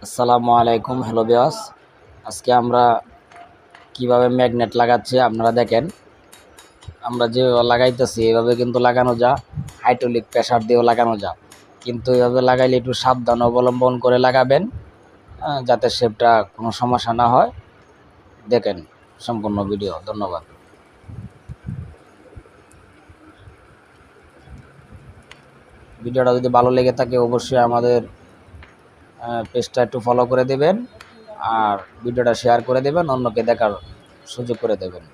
আসসালামু আলাইকুম, হ্যালো বিয়াস। আজকে আমরা কিভাবে ম্যাগনেট লাগাচ্ছি আপনারা দেখেন। আমরা যে লাগাইতেছি এভাবে কিন্তু লাগানো যায়, হাইড্রোলিক প্রেসার দিয়েও লাগানো যায়, কিন্তু এভাবে লাগাইলে একটু সাবধান অবলম্বন করে লাগাবেন, যাতে শেপটা কোনো সমস্যা না হয়। দেখেন সম্পূর্ণ ভিডিও। ধন্যবাদ। ভিডিওটা যদি ভালো লেগে থাকে অবশ্যই আমাদের পেজটা একটু ফলো করে দেবেন, আর ভিডিওটা শেয়ার করে দেবেন, অন্যকে দেখার সুযোগ করে দেবেন।